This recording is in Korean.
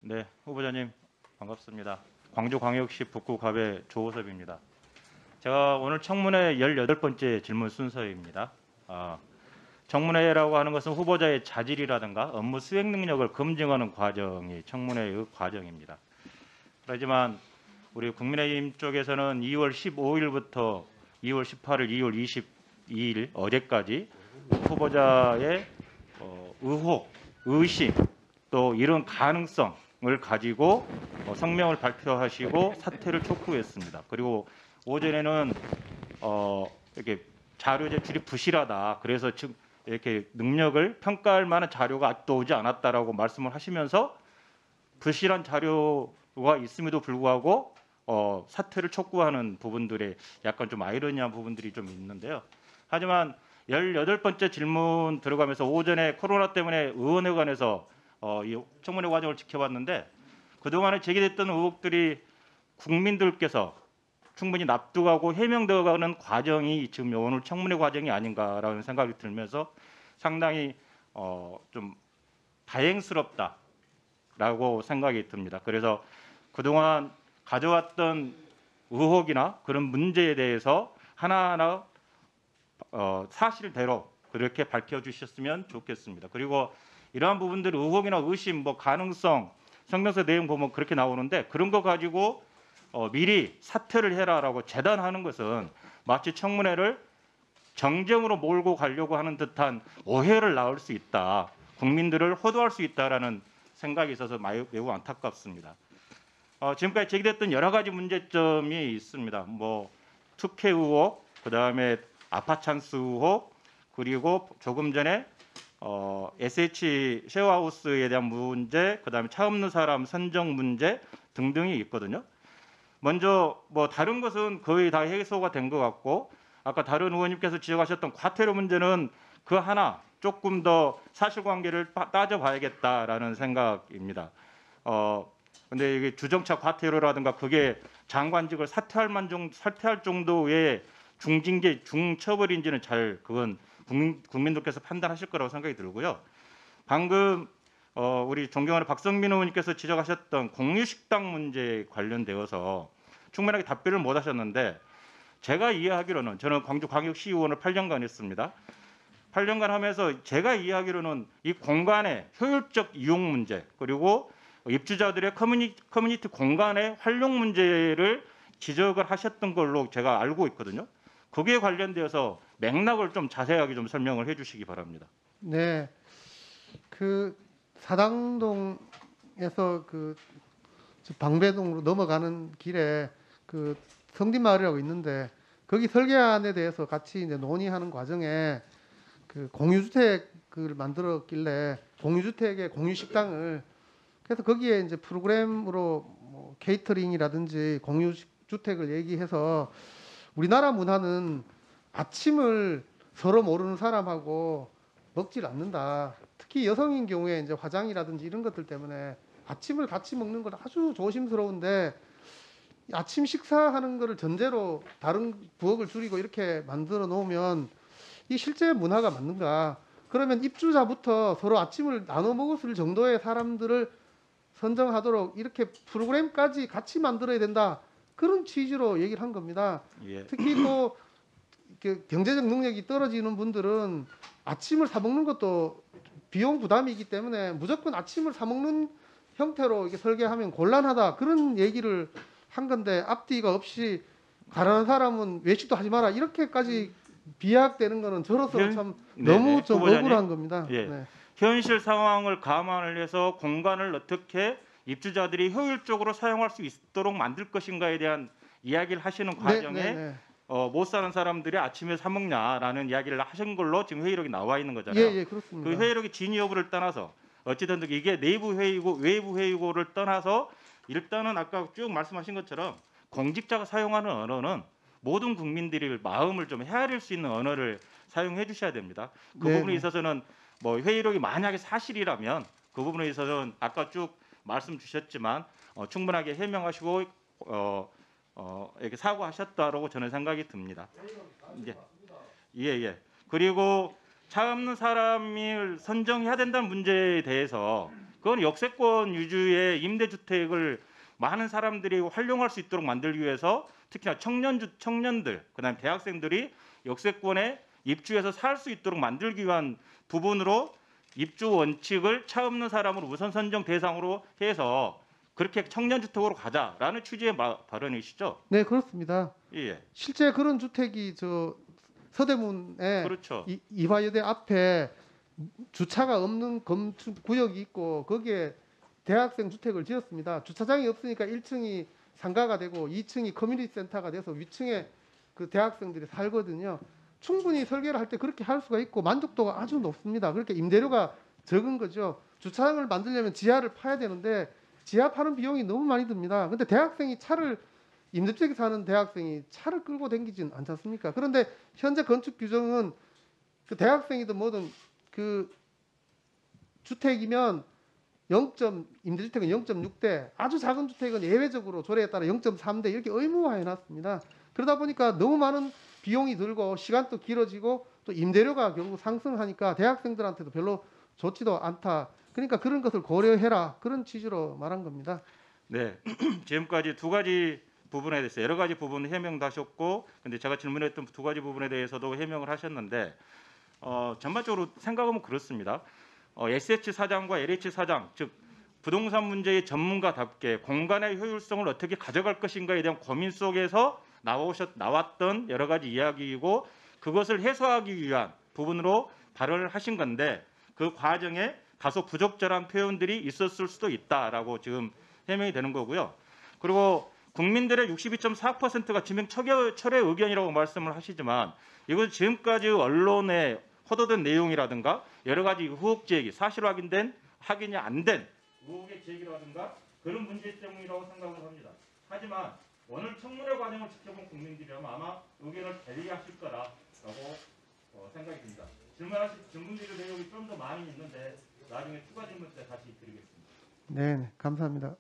네, 후보자님 반갑습니다. 광주광역시 북구갑의 조호섭입니다. 제가 오늘 청문회 18번째 질문 순서입니다. 청문회라고 하는 것은 후보자의 자질이라든가 업무 수행 능력을 검증하는 과정이 청문회의 과정입니다. 하지만 우리 국민의힘 쪽에서는 2월 15일부터 2월 18일, 2월 22일 어제까지 후보자의 의혹, 의심 또 이런 가능성을 가지고 성명을 발표하시고 사퇴를 촉구했습니다. 그리고 오전에는 이렇게 자료 제출이 부실하다. 그래서 지금 이렇게 능력을 평가할 만한 자료가 아직도 오지 않았다라고 말씀을 하시면서 부실한 자료가 있음에도 불구하고 사퇴를 촉구하는 부분들에 약간 좀 아이러니한 부분들이 좀 있는데요. 하지만 18번째 질문 들어가면서 오전에 코로나 때문에 의원회관에서 이 청문회 과정을 지켜봤는데 그동안에 제기됐던 의혹들이 국민들께서 충분히 납득하고 해명되어가는 과정이 지금 오늘 청문회 과정이 아닌가라는 생각이 들면서 상당히 좀 다행스럽다라고 생각이 듭니다. 그래서 그동안 가져왔던 의혹이나 그런 문제에 대해서 하나하나 사실대로 그렇게 밝혀주셨으면 좋겠습니다. 그리고 이러한 부분들 의혹이나 의심, 가능성, 성명서 내용 보면 그렇게 나오는데 그런 거 가지고 미리 사퇴를 해라라고 재단하는 것은 마치 청문회를 정쟁으로 몰고 가려고 하는 듯한 오해를 낳을 수 있다. 국민들을 호도할 수 있다라는 생각이 있어서 매우 안타깝습니다. 지금까지 제기됐던 여러 가지 문제점이 있습니다. 특혜 의혹, 그다음에 아파찬스 의혹, 그리고 조금 전에 SH 쉐어하우스에 대한 문제, 그다음에 차 없는 사람 선정 문제 등등이 있거든요. 먼저 다른 것은 거의 다 해소가 된 것 같고 아까 다른 의원님께서 지적하셨던 과태료 문제는 그 하나 조금 더 사실관계를 따져봐야겠다라는 생각입니다. 근데 이게 주정차 과태료라든가 그게 장관직을 사퇴할 정도의 중징계, 중처벌인지는 그건 국민들께서 판단하실 거라고 생각이 들고요. 방금 우리 존경하는 박성민 의원님께서 지적하셨던 공유식당 문제에 관련되어서 충분하게 답변을 못 하셨는데 제가 이해하기로는 저는 광주광역시의원을 8년간 했습니다. 8년간 하면서 제가 이해하기로는 이 공간의 효율적 이용 문제 그리고 입주자들의 커뮤니티 공간의 활용 문제를 지적을 하셨던 걸로 제가 알고 있거든요. 거기에 관련되어서 맥락을 좀 자세하게 좀 설명을 해주시기 바랍니다. 네, 그 사당동에서 방배동으로 넘어가는 길에 성딘마을이라고 있는데 거기 설계안에 대해서 같이 이제 논의하는 과정에 공유주택을 만들었길래 공유주택의 공유식당을 그래서 거기에 이제 프로그램으로 케이터링이라든지 공유주택을 얘기해서 우리나라 문화는 아침을 서로 모르는 사람하고 먹질 않는다. 특히 여성인 경우에 이제 화장이라든지 이런 것들 때문에 아침을 같이 먹는 건 아주 조심스러운데 아침 식사하는 거를 전제로 다른 부엌을 줄이고 이렇게 만들어 놓으면 이 실제 문화가 맞는가? 그러면 입주자부터 서로 아침을 나눠 먹을 정도의 사람들을 선정하도록 이렇게 프로그램까지 같이 만들어야 된다. 그런 취지로 얘기를 한 겁니다. 예. 특히 또 경제적 능력이 떨어지는 분들은 아침을 사 먹는 것도 비용 부담이기 때문에 무조건 아침을 사 먹는 형태로 이렇게 설계하면 곤란하다. 그런 얘기를 한 건데 앞뒤가 없이 가난한 사람은 외식도 하지 마라. 이렇게까지 비약되는 거는 저로서 참 너무 좀 후보자님. 억울한 겁니다. 예. 네. 현실 상황을 감안을 해서 공간을 어떻게 입주자들이 효율적으로 사용할 수 있도록 만들 것인가에 대한 이야기를 하시는 과정에 못 사는 사람들이 아침에 사 먹냐라는 이야기를 하신 걸로 지금 회의록이 나와 있는 거잖아요. 예, 그렇습니다. 그 회의록의 진위 여부를 떠나서 어찌든 이게 내부 회의고 외부 회의고를 떠나서 일단은 아까 쭉 말씀하신 것처럼 공직자가 사용하는 언어는 모든 국민들이 마음을 좀 헤아릴 수 있는 언어를 사용해 주셔야 됩니다. 그 부분에 있어서는 회의록이 만약에 사실이라면 그 부분에 있어서는 아까 쭉 말씀 주셨지만 충분하게 해명하시고 이렇게 사과하셨다라고 저는 생각이 듭니다. 예. 그리고 차 없는 사람을 선정해야 된다는 문제에 대해서 그건 역세권 위주의 임대주택을 많은 사람들이 활용할 수 있도록 만들기 위해서 특히나 청년들, 그다음에 대학생들이 역세권에 입주해서 살 수 있도록 만들기 위한 부분으로 입주 원칙을 차 없는 사람으로 우선 선정 대상으로 해서 그렇게 청년주택으로 가자라는 취지의 발언이시죠? 네, 그렇습니다. 예, 실제 그런 주택이 저 서대문에 그렇죠. 이화여대 앞에 주차가 없는 건축 구역이 있고 거기에 대학생 주택을 지었습니다. 주차장이 없으니까 1층이 상가가 되고 2층이 커뮤니티 센터가 돼서 위층에 그 대학생들이 살거든요. 충분히 설계를 할 때 그렇게 할 수가 있고 만족도가 아주 높습니다. 그렇게 임대료가 적은 거죠. 주차장을 만들려면 지하를 파야 되는데 지하 파는 비용이 너무 많이 듭니다. 근데 대학생이 차를 임대주택에 사는 대학생이 차를 끌고 다니진 않지 않습니까? 그런데 현재 건축 규정은 그 대학생이든 뭐든 그 주택이면 임대주택은 0.6대, 아주 작은 주택은 예외적으로 조례에 따라 0.3대 이렇게 의무화해 놨습니다. 그러다 보니까 너무 많은 비용이 들고 시간도 길어지고 또 임대료가 결국 상승하니까 대학생들한테도 별로 좋지도 않다. 그러니까 그런 것을 고려해라. 그런 취지로 말한 겁니다. 네, 지금까지 두 가지 부분에 대해서 여러 가지 부분 해명도 하셨고, 근데 제가 질문했던 두 가지 부분에 대해서도 해명을 하셨는데 전반적으로 생각하면 그렇습니다. SH 사장과 LH 사장, 즉 부동산 문제의 전문가답게 공간의 효율성을 어떻게 가져갈 것인가에 대한 고민 속에서 나왔던 여러 가지 이야기이고 그것을 해소하기 위한 부분으로 발언을 하신 건데 그 과정에 다소 부적절한 표현들이 있었을 수도 있다라고 지금 해명이 되는 거고요. 그리고 국민들의 62.4%가 지명 철회 의견이라고 말씀을 하시지만 이건 지금까지 언론에 호도된 내용이라든가 여러 가지 의혹 제기, 사실 확인이 안 된 의혹의 제기라든가 그런 문제점이라고 생각을 합니다. 하지만 오늘 청문회 과정을 지켜본 국민들이라면 아마 의견을 달리하실 거라고 생각이 듭니다. 질문 드릴 내용이 좀 더 많이 있는데 나중에 추가 질문 때 다시 드리겠습니다. 네, 감사합니다.